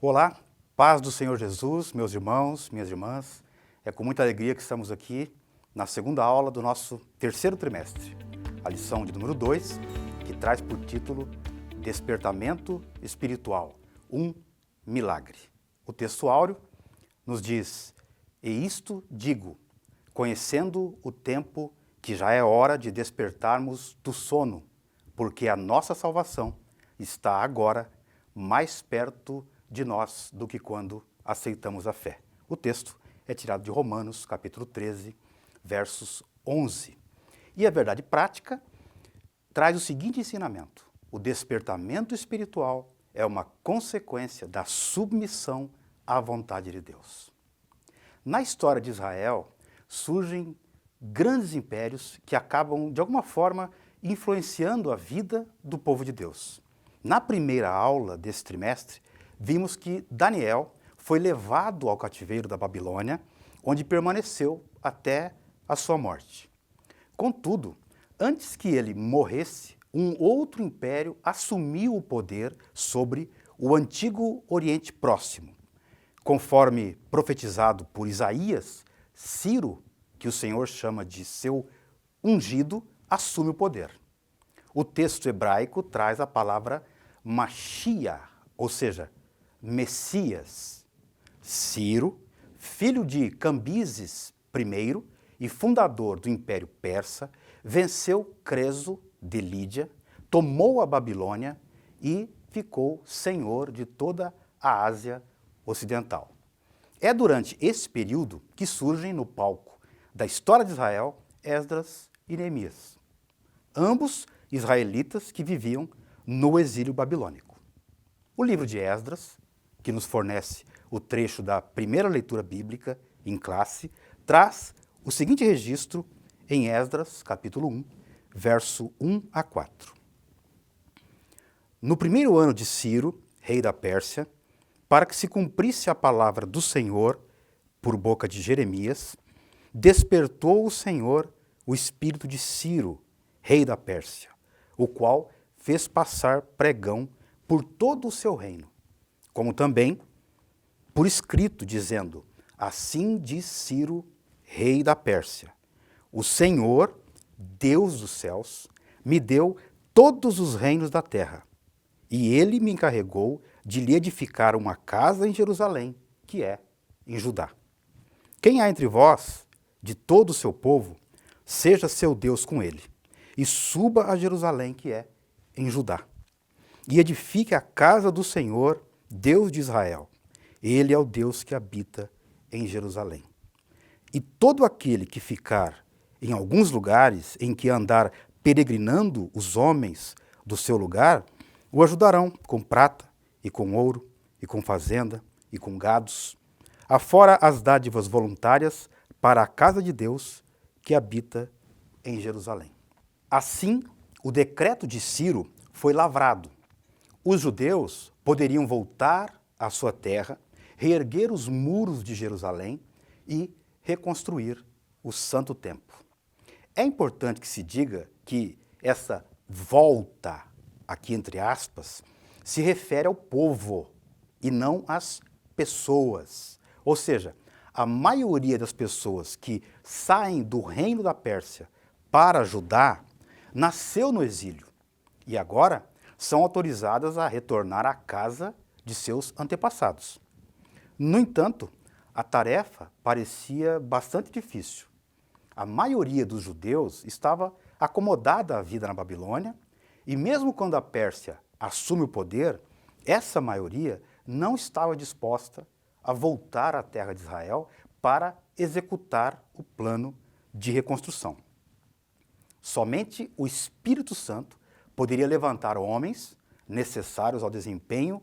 Olá, paz do Senhor Jesus, meus irmãos, minhas irmãs. É com muita alegria que estamos aqui na segunda aula do nosso terceiro trimestre, a lição de número 2, que traz por título Despertamento Espiritual, um milagre. O texto áureo nos diz: "E isto digo, conhecendo o tempo que já é hora de despertarmos do sono, porque a nossa salvação está agora mais perto de nós do que quando aceitamos a fé." O texto é tirado de Romanos, capítulo 13, versos 11. E a verdade prática traz o seguinte ensinamento: o despertamento espiritual é uma consequência da submissão à vontade de Deus. Na história de Israel, surgem grandes impérios que acabam, de alguma forma, influenciando a vida do povo de Deus. Na primeira aula desse trimestre, vimos que Daniel foi levado ao cativeiro da Babilônia, onde permaneceu até a sua morte. Contudo, antes que ele morresse, um outro império assumiu o poder sobre o antigo Oriente Próximo. Conforme profetizado por Isaías, Ciro, que o Senhor chama de seu ungido, assume o poder. O texto hebraico traz a palavra Mashiach, ou seja, Messias. Ciro, filho de Cambises I e fundador do Império Persa, venceu Creso de Lídia, tomou a Babilônia e ficou senhor de toda a Ásia Ocidental. É durante esse período que surgem no palco da história de Israel Esdras e Neemias, ambos israelitas que viviam no exílio babilônico. O livro de Esdras, que nos fornece o trecho da primeira leitura bíblica em classe, traz o seguinte registro em Esdras, capítulo 1, verso 1 a 4. No primeiro ano de Ciro, rei da Pérsia, para que se cumprisse a palavra do Senhor por boca de Jeremias, despertou o Senhor o espírito de Ciro, rei da Pérsia, o qual fez passar pregão por todo o seu reino, como também por escrito, dizendo: "Assim diz Ciro, rei da Pérsia: o Senhor, Deus dos céus, me deu todos os reinos da terra, e ele me encarregou de lhe edificar uma casa em Jerusalém, que é em Judá. Quem há entre vós, de todo o seu povo, seja seu Deus com ele, e suba a Jerusalém, que é em Judá, e edifique a casa do Senhor, Deus de Israel. Ele é o Deus que habita em Jerusalém. E todo aquele que ficar em alguns lugares em que andar peregrinando os homens do seu lugar, o ajudarão com prata e com ouro e com fazenda e com gados, afora as dádivas voluntárias para a casa de Deus que habita em Jerusalém." Assim, o decreto de Ciro foi lavrado. Os judeus poderiam voltar à sua terra, reerguer os muros de Jerusalém e reconstruir o Santo Templo. É importante que se diga que essa volta, aqui entre aspas, se refere ao povo e não às pessoas. Ou seja, a maioria das pessoas que saem do reino da Pérsia para Judá nasceu no exílio e agora são autorizadas a retornar à casa de seus antepassados. No entanto, a tarefa parecia bastante difícil. A maioria dos judeus estava acomodada à vida na Babilônia e mesmo quando a Pérsia assume o poder, essa maioria não estava disposta a voltar à terra de Israel para executar o plano de reconstrução. Somente o Espírito Santo poderia levantar homens necessários ao desempenho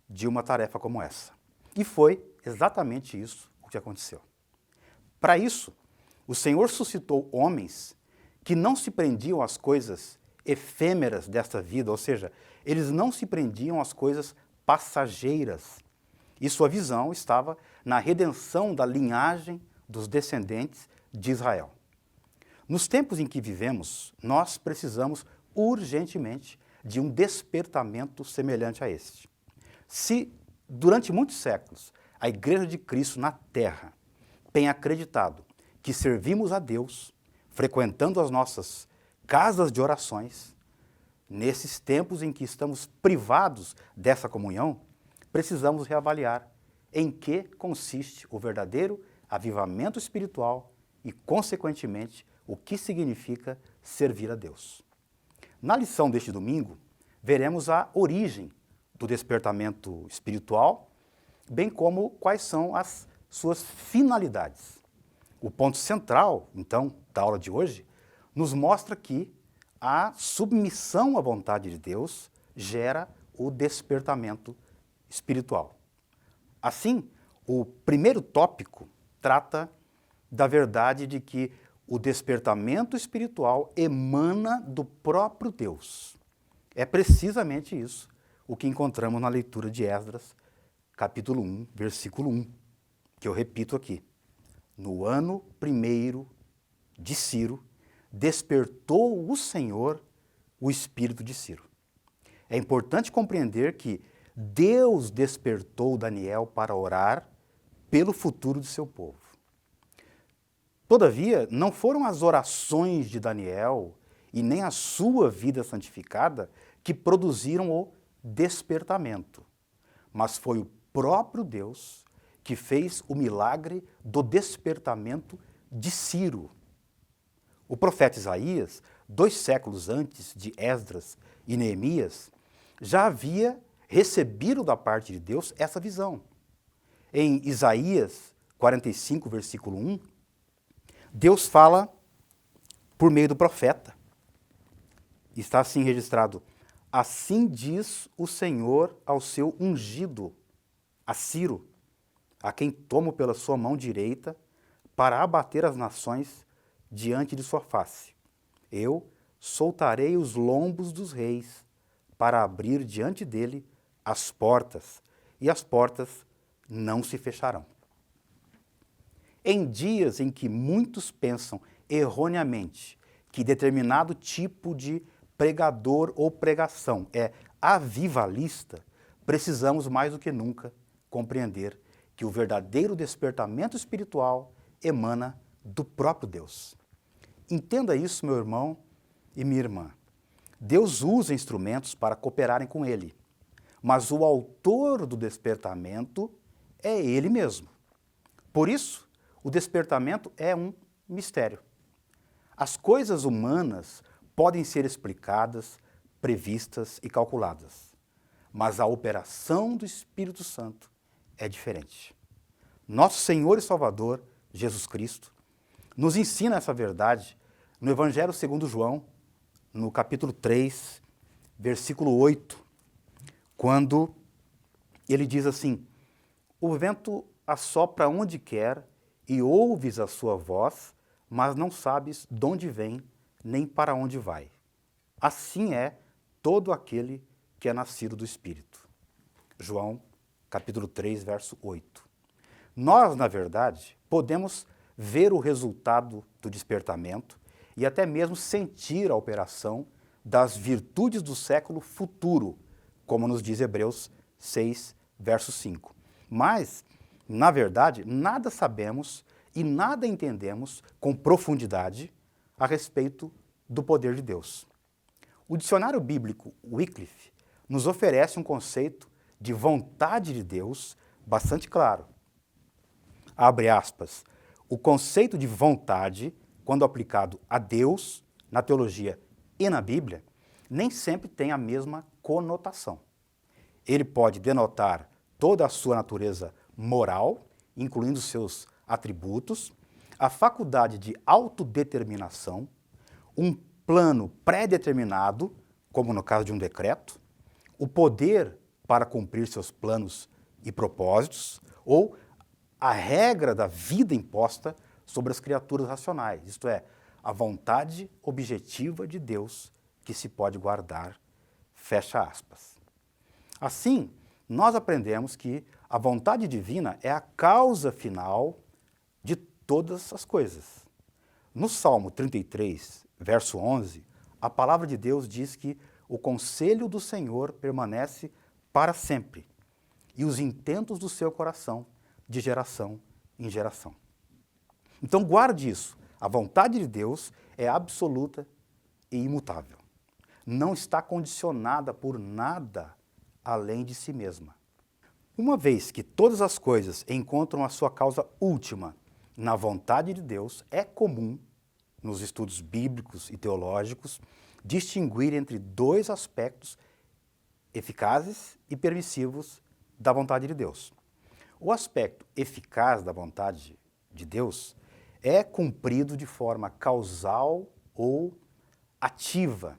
de uma tarefa como essa. E foi exatamente isso o que aconteceu. Para isso, o Senhor suscitou homens que não se prendiam às coisas efêmeras desta vida, ou seja, eles não se prendiam às coisas passageiras. E sua visão estava na redenção da linhagem dos descendentes de Israel. Nos tempos em que vivemos, nós precisamos urgentemente de um despertamento semelhante a este. Se durante muitos séculos, a Igreja de Cristo na Terra tem acreditado que servimos a Deus frequentando as nossas casas de orações, nesses tempos em que estamos privados dessa comunhão, precisamos reavaliar em que consiste o verdadeiro avivamento espiritual e, consequentemente, o que significa servir a Deus. Na lição deste domingo, veremos a origem do despertamento espiritual, bem como quais são as suas finalidades. O ponto central, então, da aula de hoje, nos mostra que a submissão à vontade de Deus gera o despertamento espiritual. Assim, o primeiro tópico trata da verdade de que o despertamento espiritual emana do próprio Deus. É precisamente isso o que encontramos na leitura de Esdras, capítulo 1, versículo 1, que eu repito aqui. No ano 1º de Ciro, despertou o Senhor o espírito de Ciro. É importante compreender que Deus despertou Daniel para orar pelo futuro de seu povo. Todavia, não foram as orações de Daniel e nem a sua vida santificada que produziram o despertamento, mas foi o próprio Deus que fez o milagre do despertamento de Ciro. O profeta Isaías, 2 séculos antes de Esdras e Neemias, já havia recebido da parte de Deus essa visão. Em Isaías 45, versículo 1, Deus fala por meio do profeta. Está assim registrado: assim diz o Senhor ao seu ungido, a Ciro, a quem tomo pela sua mão direita para abater as nações diante de sua face. Eu soltarei os lombos dos reis para abrir diante dele as portas, e as portas não se fecharão. Em dias em que muitos pensam erroneamente que determinado tipo de pregador ou pregação é avivalista, precisamos mais do que nunca compreender que o verdadeiro despertamento espiritual emana do próprio Deus. Entenda isso, meu irmão e minha irmã. Deus usa instrumentos para cooperarem com Ele, mas o autor do despertamento é Ele mesmo. Por isso, o despertamento é um mistério. As coisas humanas podem ser explicadas, previstas e calculadas, mas a operação do Espírito Santo é diferente. Nosso Senhor e Salvador, Jesus Cristo, nos ensina essa verdade no Evangelho segundo João, no capítulo 3, versículo 8, quando ele diz assim: o vento assopra onde quer e ouves a sua voz, mas não sabes de onde vem nem para onde vai. Assim é todo aquele que é nascido do Espírito. João, capítulo 3, verso 8. Nós, na verdade, podemos ver o resultado do despertamento e até mesmo sentir a operação das virtudes do século futuro, como nos diz Hebreus 6, verso 5. Mas, na verdade, nada sabemos e nada entendemos com profundidade a respeito do poder de Deus. O dicionário bíblico Wycliffe nos oferece um conceito de vontade de Deus bastante claro. Abre aspas. O conceito de vontade, quando aplicado a Deus, na teologia e na Bíblia, nem sempre tem a mesma conotação. Ele pode denotar toda a sua natureza moral, incluindo seus atributos, a faculdade de autodeterminação, um plano pré-determinado, como no caso de um decreto, o poder para cumprir seus planos e propósitos, ou a regra da vida imposta sobre as criaturas racionais, isto é, a vontade objetiva de Deus que se pode guardar, fecha aspas. Assim, nós aprendemos que a vontade divina é a causa final de todas as coisas. No Salmo 33, verso 11, a palavra de Deus diz que o conselho do Senhor permanece para sempre, e os intentos do seu coração de geração em geração. Então guarde isso. A vontade de Deus é absoluta e imutável. Não está condicionada por nada além de si mesma. Uma vez que todas as coisas encontram a sua causa última na vontade de Deus, é comum, nos estudos bíblicos e teológicos, distinguir entre dois aspectos eficazes e permissivos da vontade de Deus. O aspecto eficaz da vontade de Deus é cumprido de forma causal ou ativa.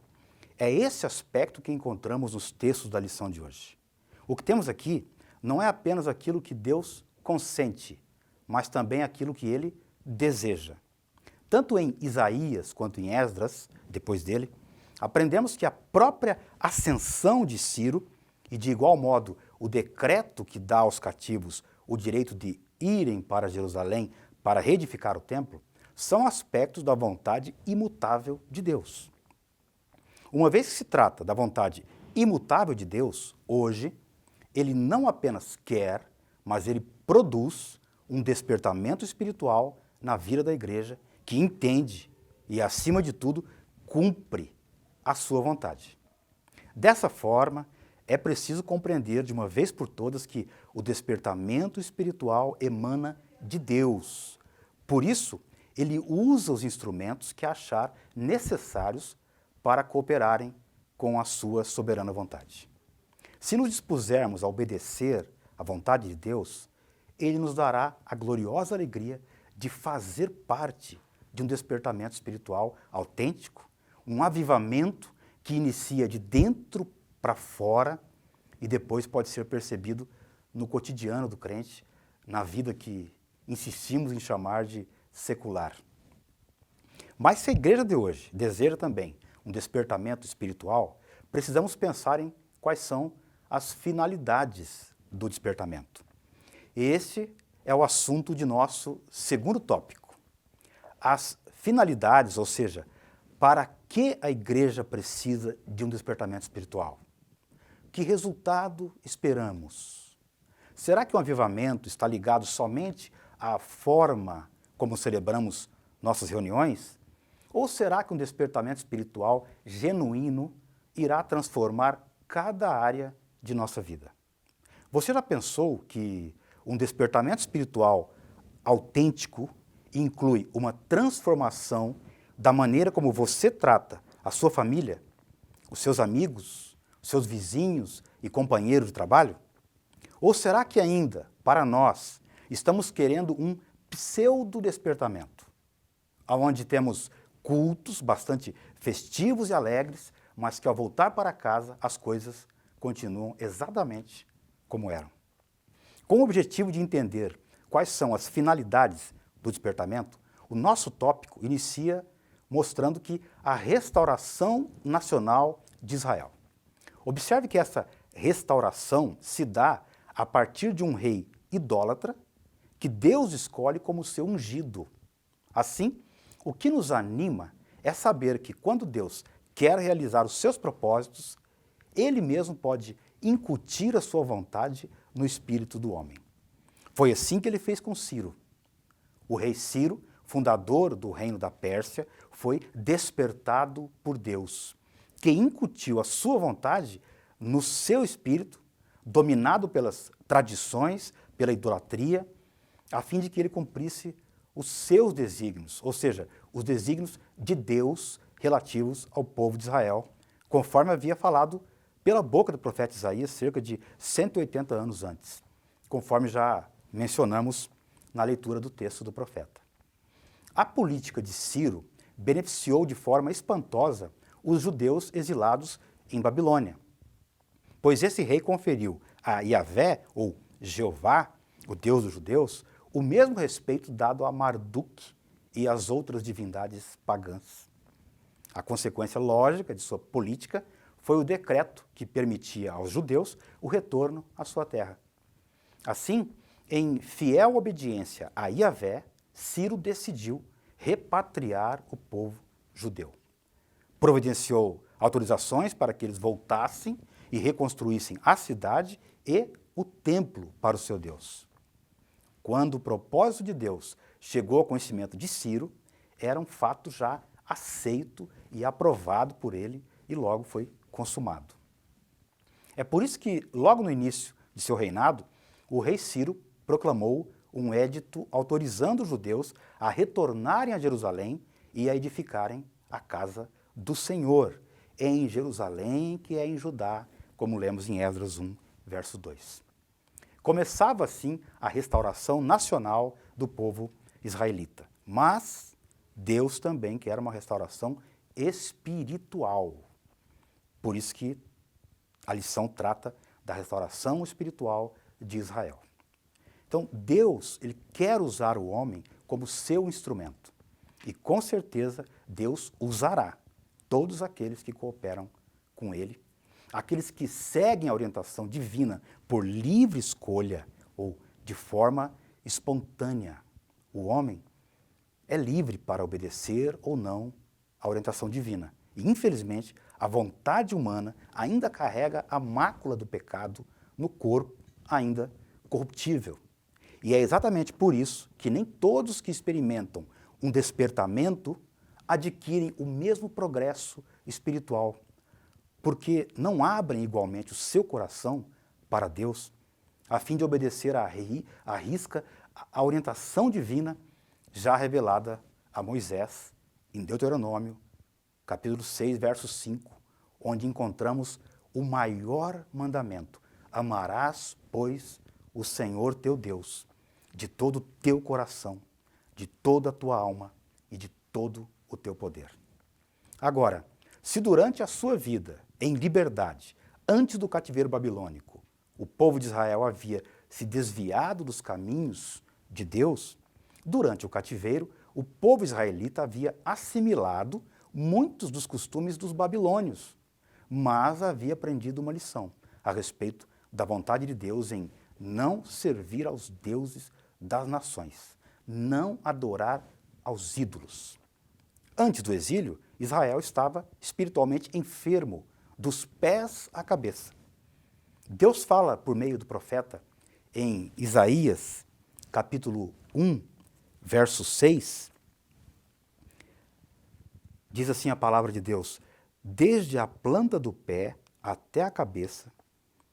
É esse aspecto que encontramos nos textos da lição de hoje. O que temos aqui não é apenas aquilo que Deus consente, mas também aquilo que Ele deseja. Tanto em Isaías quanto em Esdras, depois dele, aprendemos que a própria ascensão de Ciro, e de igual modo o decreto que dá aos cativos o direito de irem para Jerusalém para reedificar o templo, são aspectos da vontade imutável de Deus. Uma vez que se trata da vontade imutável de Deus, hoje, Ele não apenas quer, mas Ele produz um despertamento espiritual na vida da igreja que entende e, acima de tudo, cumpre a sua vontade. Dessa forma, é preciso compreender de uma vez por todas que o despertamento espiritual emana de Deus. Por isso, Ele usa os instrumentos que achar necessários para cooperarem com a sua soberana vontade. Se nos dispusermos a obedecer à vontade de Deus, Ele nos dará a gloriosa alegria de fazer parte de um despertamento espiritual autêntico, um avivamento que inicia de dentro para fora e depois pode ser percebido no cotidiano do crente, na vida que insistimos em chamar de secular. Mas se a igreja de hoje deseja também um despertamento espiritual, precisamos pensar em quais são as finalidades do despertamento. Esse é o assunto de nosso segundo tópico. As finalidades, ou seja, para que a igreja precisa de um despertamento espiritual? Que resultado esperamos? Será que o avivamento está ligado somente à forma como celebramos nossas reuniões? Ou será que um despertamento espiritual genuíno irá transformar cada área de nossa vida? Você já pensou que um despertamento espiritual autêntico inclui uma transformação da maneira como você trata a sua família, os seus amigos, os seus vizinhos e companheiros de trabalho? Ou será que ainda, para nós, estamos querendo um pseudo-despertamento, onde temos cultos bastante festivos e alegres, mas que ao voltar para casa as coisas continuam exatamente como eram? Com o objetivo de entender quais são as finalidades do despertamento, o nosso tópico inicia mostrando que a restauração nacional de Israel. Observe que essa restauração se dá a partir de um rei idólatra que Deus escolhe como seu ungido. Assim, o que nos anima é saber que quando Deus quer realizar os seus propósitos, Ele mesmo pode incutir a sua vontade no espírito do homem. Foi assim que Ele fez com Ciro. O rei Ciro, fundador do reino da Pérsia, foi despertado por Deus, que incutiu a sua vontade no seu espírito, dominado pelas tradições, pela idolatria, a fim de que ele cumprisse os seus desígnios, ou seja, os desígnios de Deus relativos ao povo de Israel, conforme havia falado pela boca do profeta Isaías cerca de 180 anos antes, conforme já mencionamos na leitura do texto do profeta. A política de Ciro beneficiou de forma espantosa os judeus exilados em Babilônia, pois esse rei conferiu a Yahvé, ou Jeová, o Deus dos judeus, o mesmo respeito dado a Marduk e às outras divindades pagãs. A consequência lógica de sua política foi o decreto que permitia aos judeus o retorno à sua terra. Assim, em fiel obediência a Yahvé, Ciro decidiu repatriar o povo judeu. Providenciou autorizações para que eles voltassem e reconstruíssem a cidade e o templo para o seu Deus. Quando o propósito de Deus chegou ao conhecimento de Ciro, era um fato já aceito e aprovado por ele e logo foi consumado. É por isso que, logo no início de seu reinado, o rei Ciro proclamou um édito autorizando os judeus a retornarem a Jerusalém e a edificarem a casa do Senhor, em Jerusalém, que é em Judá, como lemos em Esdras 1, verso 2. Começava assim a restauração nacional do povo israelita, mas Deus também quer uma restauração espiritual. Por isso que a lição trata da restauração espiritual de Israel. Então, Deus, ele quer usar o homem como seu instrumento. E com certeza Deus usará todos aqueles que cooperam com ele, aqueles que seguem a orientação divina por livre escolha ou de forma espontânea. O homem é livre para obedecer ou não à orientação divina. E, infelizmente, a vontade humana ainda carrega a mácula do pecado no corpo ainda corruptível. E é exatamente por isso que nem todos que experimentam um despertamento adquirem o mesmo progresso espiritual, porque não abrem igualmente o seu coração para Deus, a fim de obedecer à risca a orientação divina já revelada a Moisés em Deuteronômio, capítulo 6, verso 5, onde encontramos o maior mandamento: amarás, pois, o Senhor teu Deus, de todo o teu coração, de toda a tua alma e de todo o teu poder. Agora, se durante a sua vida em liberdade, antes do cativeiro babilônico, o povo de Israel havia se desviado dos caminhos de Deus, durante o cativeiro, o povo israelita havia assimilado muitos dos costumes dos babilônios, mas havia aprendido uma lição a respeito da vontade de Deus em não servir aos deuses das nações, não adorar aos ídolos. Antes do exílio, Israel estava espiritualmente enfermo, dos pés à cabeça. Deus fala por meio do profeta em Isaías, capítulo 1, verso 6, diz assim a palavra de Deus: desde a planta do pé até a cabeça,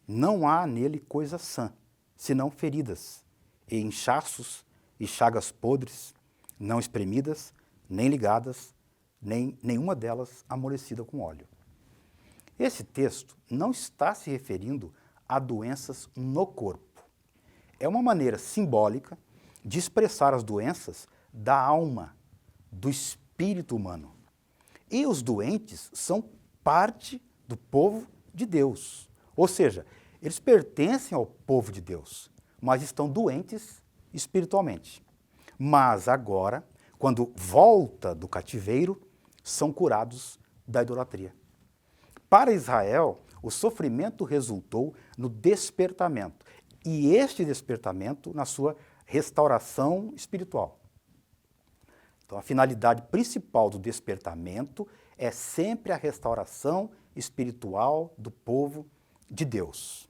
não há nele coisa sã, senão feridas, e inchaços e chagas podres, não espremidas, nem ligadas, nem nenhuma delas amolecida com óleo. Esse texto não está se referindo a doenças no corpo. É uma maneira simbólica de expressar as doenças da alma, do espírito humano. E os doentes são parte do povo de Deus. Ou seja, eles pertencem ao povo de Deus, mas estão doentes espiritualmente. Mas agora, quando volta do cativeiro, são curados da idolatria. Para Israel, o sofrimento resultou no despertamento, e este despertamento na sua restauração espiritual. Então, a finalidade principal do despertamento é sempre a restauração espiritual do povo de Deus.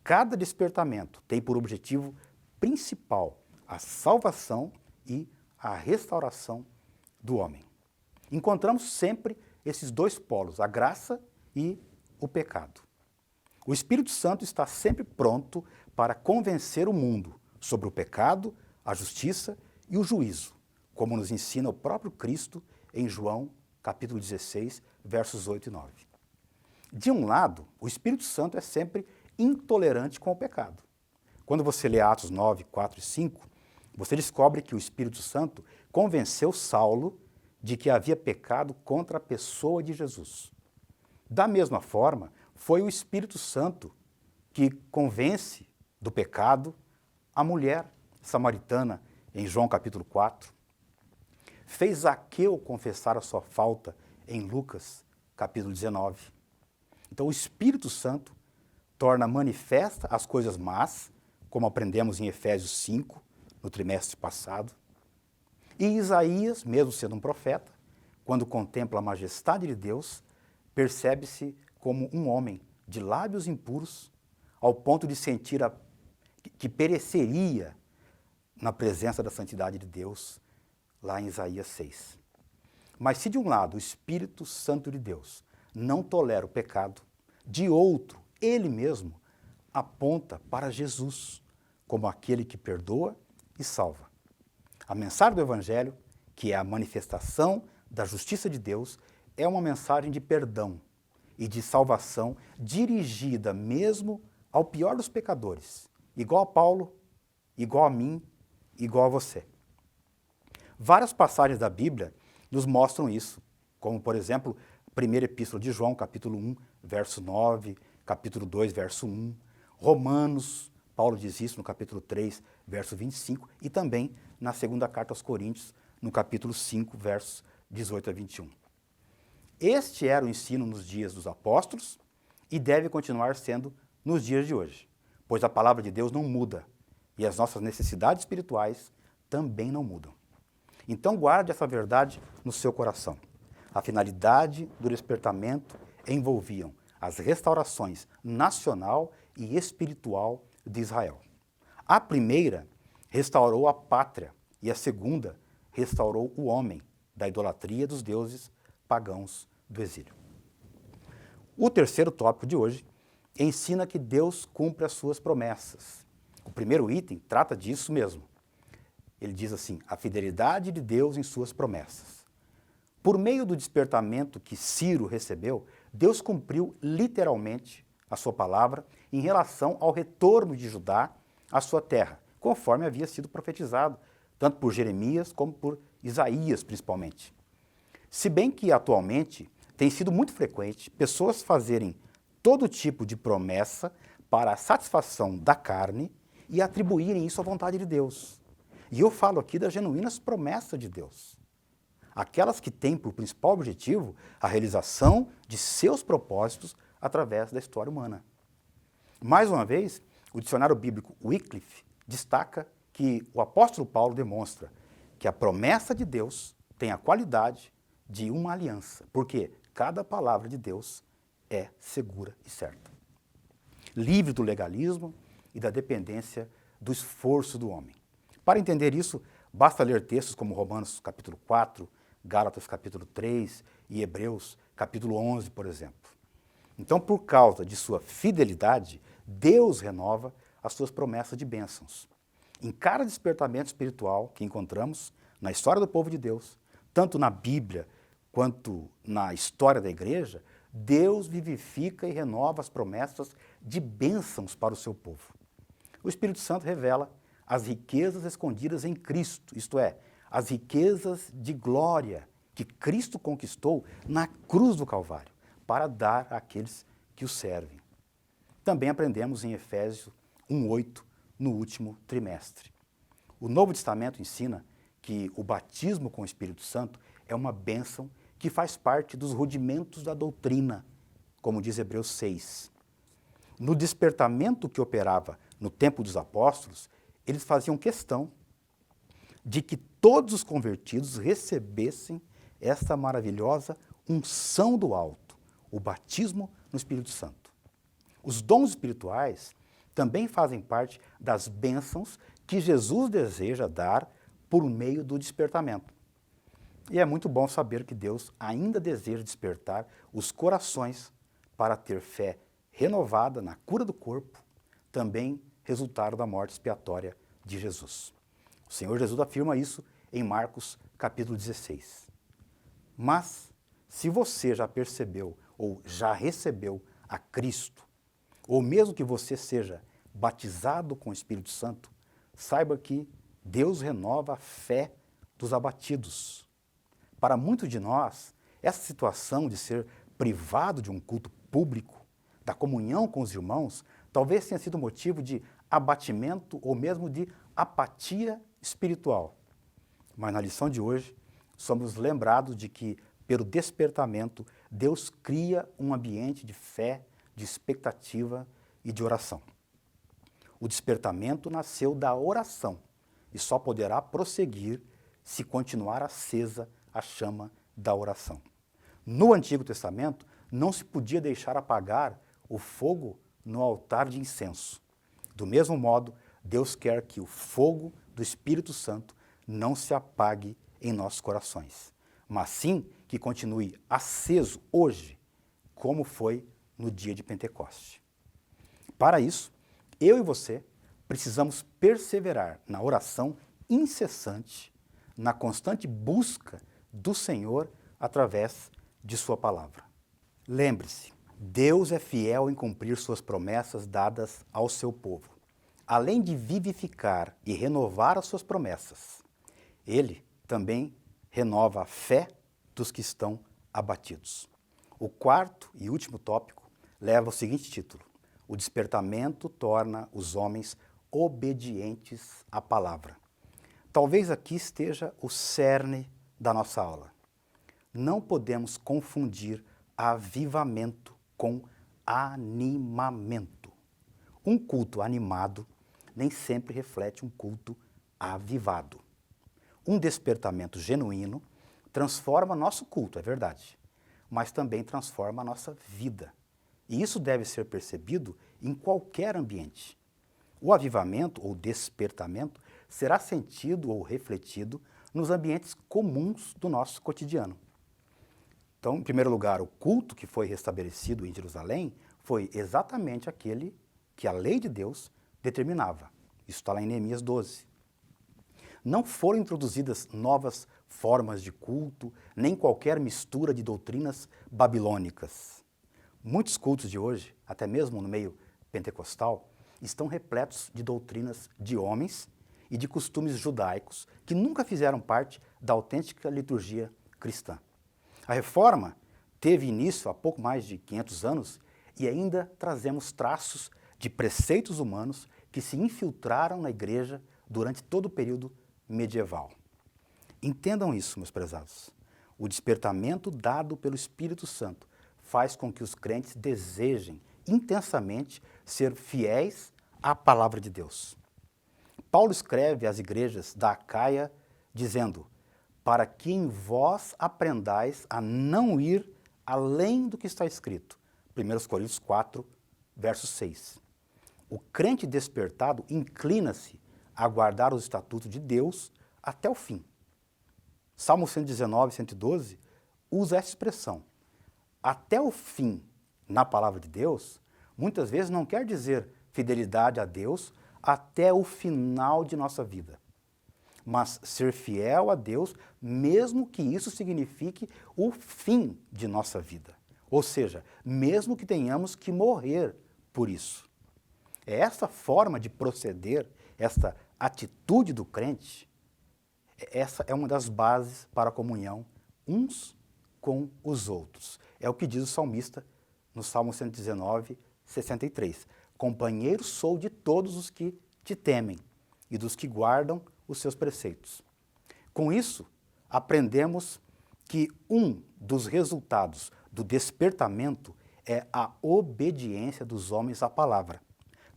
Cada despertamento tem por objetivo principal a salvação e a restauração do homem. Encontramos sempre esses dois polos, a graça e o pecado. O Espírito Santo está sempre pronto para convencer o mundo sobre o pecado, a justiça e o juízo, como nos ensina o próprio Cristo em João, capítulo 16, versos 8 e 9. De um lado, o Espírito Santo é sempre intolerante com o pecado. Quando você lê Atos 9, 4 e 5, você descobre que o Espírito Santo convenceu Saulo de que havia pecado contra a pessoa de Jesus. Da mesma forma, foi o Espírito Santo que convence do pecado a mulher samaritana em João capítulo 4. Fez Zaqueu confessar a sua falta em Lucas capítulo 19. Então o Espírito Santo torna manifesta as coisas más, como aprendemos em Efésios 5, no trimestre passado. E Isaías, mesmo sendo um profeta, quando contempla a majestade de Deus, percebe-se como um homem de lábios impuros, ao ponto de sentir que pereceria na presença da santidade de Deus, lá em Isaías 6. Mas se de um lado o Espírito Santo de Deus não tolera o pecado, de outro, ele mesmo aponta para Jesus como aquele que perdoa e salva. A mensagem do Evangelho, que é a manifestação da justiça de Deus, é uma mensagem de perdão e de salvação dirigida mesmo ao pior dos pecadores, igual a Paulo, igual a mim, igual a você. Várias passagens da Bíblia nos mostram isso, como, por exemplo, a primeira epístola de João, capítulo 1, verso 9, capítulo 2, verso 1, Romanos, Paulo diz isso no capítulo 3, verso 25, e também na segunda carta aos Coríntios, no capítulo 5, versos 18 a 21. Este era o ensino nos dias dos apóstolos e deve continuar sendo nos dias de hoje, pois a palavra de Deus não muda e as nossas necessidades espirituais também não mudam. Então guarde essa verdade no seu coração. A finalidade do despertamento envolviam as restaurações nacional e espiritual de Israel. A primeira restaurou a pátria e a segunda restaurou o homem da idolatria dos deuses pagãos do exílio. O terceiro tópico de hoje ensina que Deus cumpre as suas promessas. O primeiro item trata disso mesmo. Ele diz assim, a fidelidade de Deus em suas promessas. Por meio do despertamento que Ciro recebeu, Deus cumpriu literalmente a sua palavra em relação ao retorno de Judá à sua terra, conforme havia sido profetizado, tanto por Jeremias como por Isaías principalmente. Se bem que atualmente tem sido muito frequente pessoas fazerem todo tipo de promessa para a satisfação da carne e atribuírem isso à vontade de Deus. E eu falo aqui das genuínas promessas de Deus. Aquelas que têm por principal objetivo a realização de seus propósitos através da história humana. Mais uma vez, o dicionário bíblico Wycliffe destaca que o apóstolo Paulo demonstra que a promessa de Deus tem a qualidade de uma aliança, porque cada palavra de Deus é segura e certa. Livre do legalismo e da dependência do esforço do homem. Para entender isso, basta ler textos como Romanos capítulo 4, Gálatas capítulo 3 e Hebreus capítulo 11, por exemplo. Então, por causa de sua fidelidade, Deus renova as suas promessas de bênçãos. Em cada despertamento espiritual que encontramos na história do povo de Deus, tanto na Bíblia quanto na história da igreja, Deus vivifica e renova as promessas de bênçãos para o seu povo. O Espírito Santo revela as riquezas escondidas em Cristo, isto é, as riquezas de glória que Cristo conquistou na cruz do Calvário, para dar àqueles que o servem. Também aprendemos em Efésios 1:8, no último trimestre. O Novo Testamento ensina que o batismo com o Espírito Santo é uma bênção que faz parte dos rudimentos da doutrina, como diz Hebreus 6. No despertamento que operava no tempo dos apóstolos, eles faziam questão de que todos os convertidos recebessem esta maravilhosa unção do alto, o batismo no Espírito Santo. Os dons espirituais também fazem parte das bênçãos que Jesus deseja dar por meio do despertamento. E é muito bom saber que Deus ainda deseja despertar os corações para ter fé renovada na cura do corpo, também resultado da morte expiatória de Jesus. O Senhor Jesus afirma isso em Marcos capítulo 16. Mas, se você já percebeu ou já recebeu a Cristo, ou mesmo que você seja batizado com o Espírito Santo, saiba que Deus renova a fé dos abatidos. Para muitos de nós, essa situação de ser privado de um culto público, da comunhão com os irmãos, talvez tenha sido motivo de abatimento ou mesmo de apatia espiritual. Mas na lição de hoje, somos lembrados de que, pelo despertamento, Deus cria um ambiente de fé, de expectativa e de oração. O despertamento nasceu da oração e só poderá prosseguir se continuar acesa a chama da oração. No Antigo Testamento, não se podia deixar apagar o fogo no altar de incenso. Do mesmo modo, Deus quer que o fogo do Espírito Santo não se apague em nossos corações, mas sim que continue aceso hoje, como foi no dia de Pentecoste. Para isso, eu e você precisamos perseverar na oração incessante, na constante busca do Senhor através de sua palavra. Lembre-se, Deus é fiel em cumprir suas promessas dadas ao seu povo. Além de vivificar e renovar as suas promessas, Ele também renova a fé dos que estão abatidos. O quarto e último tópico leva ao seguinte título: o despertamento torna os homens obedientes à palavra. Talvez aqui esteja o cerne da nossa aula. Não podemos confundir avivamento com animamento. Um culto animado nem sempre reflete um culto avivado. Um despertamento genuíno transforma nosso culto, é verdade, mas também transforma a nossa vida. E isso deve ser percebido em qualquer ambiente. O avivamento ou despertamento será sentido ou refletido nos ambientes comuns do nosso cotidiano. Então, em primeiro lugar, o culto que foi restabelecido em Jerusalém foi exatamente aquele que a lei de Deus determinava. Isso está lá em Neemias 12. Não foram introduzidas novas formas de culto, nem qualquer mistura de doutrinas babilônicas. Muitos cultos de hoje, até mesmo no meio pentecostal, estão repletos de doutrinas de homens e de costumes judaicos que nunca fizeram parte da autêntica liturgia cristã. A reforma teve início há pouco mais de 500 anos e ainda trazemos traços de preceitos humanos que se infiltraram na igreja durante todo o período medieval. Entendam isso, meus prezados. O despertamento dado pelo Espírito Santo faz com que os crentes desejem intensamente ser fiéis à palavra de Deus. Paulo escreve às igrejas da Acaia dizendo: para que em vós aprendais a não ir além do que está escrito. 1 Coríntios 4, verso 6. O crente despertado inclina-se a guardar os estatutos de Deus até o fim. Salmo 119, 112 usa essa expressão. Até o fim, na palavra de Deus, muitas vezes não quer dizer fidelidade a Deus até o final de nossa vida. Mas ser fiel a Deus, mesmo que isso signifique o fim de nossa vida. Ou seja, mesmo que tenhamos que morrer por isso. Essa forma de proceder, essa atitude do crente, essa é uma das bases para a comunhão uns com os outros. É o que diz o salmista no Salmo 119, 63. Companheiro sou de todos os que te temem e dos que guardam os seus preceitos. Com isso, aprendemos que um dos resultados do despertamento é a obediência dos homens à palavra.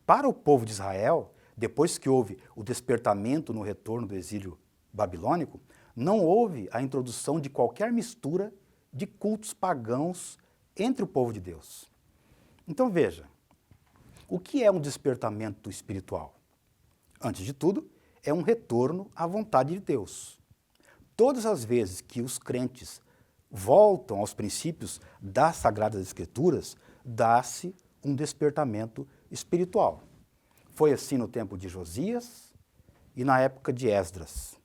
Para o povo de Israel, depois que houve o despertamento no retorno do exílio babilônico, não houve a introdução de qualquer mistura de cultos pagãos entre o povo de Deus. Então veja, o que é um despertamento espiritual? Antes de tudo, é um retorno à vontade de Deus. Todas as vezes que os crentes voltam aos princípios das Sagradas Escrituras, dá-se um despertamento espiritual. Foi assim no tempo de Josias e na época de Esdras.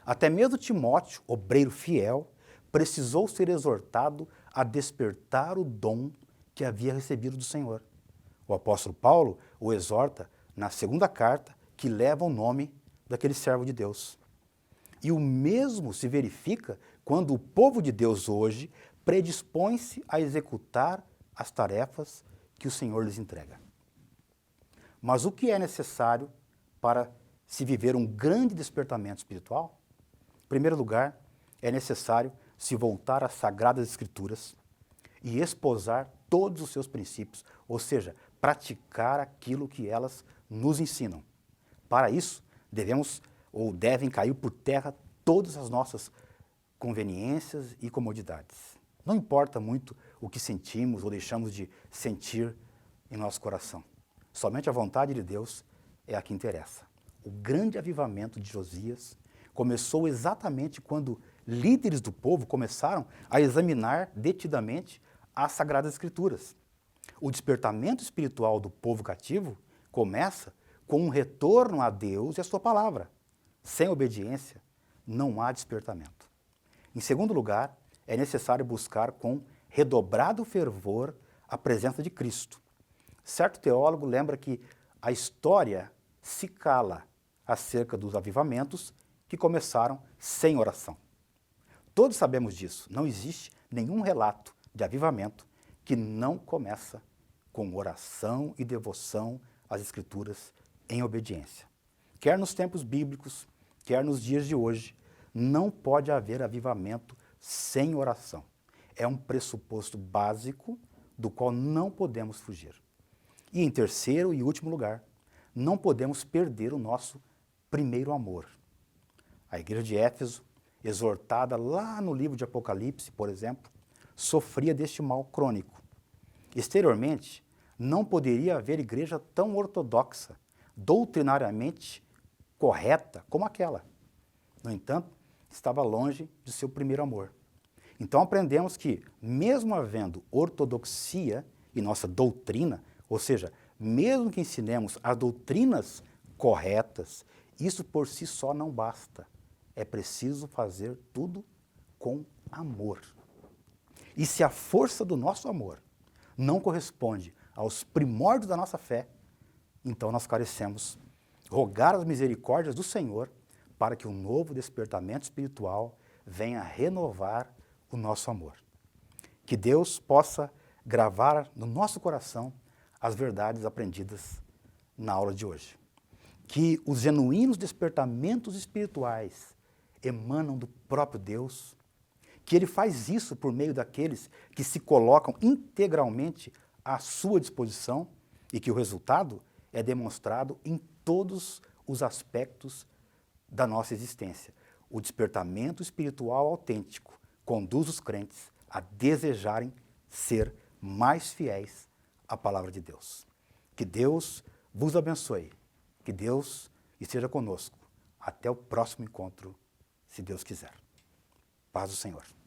Até mesmo Timóteo, obreiro fiel, precisou ser exortado a despertar o dom que havia recebido do Senhor. O apóstolo Paulo o exorta na segunda carta, que leva o nome daquele servo de Deus. E o mesmo se verifica quando o povo de Deus hoje predispõe-se a executar as tarefas que o Senhor lhes entrega. Mas o que é necessário para se viver um grande despertamento espiritual? Em primeiro lugar, é necessário se voltar às Sagradas Escrituras e esposar todos os seus princípios, ou seja, praticar aquilo que elas nos ensinam. Para isso, devemos ou devem cair por terra todas as nossas conveniências e comodidades. Não importa muito o que sentimos ou deixamos de sentir em nosso coração. Somente a vontade de Deus é a que interessa. O grande avivamento de Josias começou exatamente quando líderes do povo começaram a examinar detidamente as Sagradas Escrituras. O despertamento espiritual do povo cativo começa com um retorno a Deus e a sua palavra. Sem obediência, não há despertamento. Em segundo lugar, é necessário buscar com redobrado fervor a presença de Cristo. Certo teólogo lembra que a história se cala acerca dos avivamentos que começaram sem oração. Todos sabemos disso. Não existe nenhum relato de avivamento que não começa com oração e devoção às Escrituras em obediência. Quer nos tempos bíblicos, quer nos dias de hoje, não pode haver avivamento sem oração. É um pressuposto básico do qual não podemos fugir. E em terceiro e último lugar, não podemos perder o nosso primeiro amor. A igreja de Éfeso, exortada lá no livro de Apocalipse, por exemplo, sofria deste mal crônico. Exteriormente, não poderia haver igreja tão ortodoxa, doutrinariamente correta como aquela. No entanto, estava longe de seu primeiro amor. Então aprendemos que, mesmo havendo ortodoxia em nossa doutrina, ou seja, mesmo que ensinemos as doutrinas corretas, isso por si só não basta. É preciso fazer tudo com amor. E se a força do nosso amor não corresponde aos primórdios da nossa fé, então nós carecemos rogar as misericórdias do Senhor para que um novo despertamento espiritual venha renovar o nosso amor. Que Deus possa gravar no nosso coração as verdades aprendidas na aula de hoje. Que os genuínos despertamentos espirituais emanam do próprio Deus, que Ele faz isso por meio daqueles que se colocam integralmente à sua disposição e que o resultado é demonstrado em todos os aspectos da nossa existência. O despertamento espiritual autêntico conduz os crentes a desejarem ser mais fiéis à palavra de Deus. Que Deus vos abençoe. Que Deus esteja conosco. Até o próximo encontro, se Deus quiser. Paz do Senhor.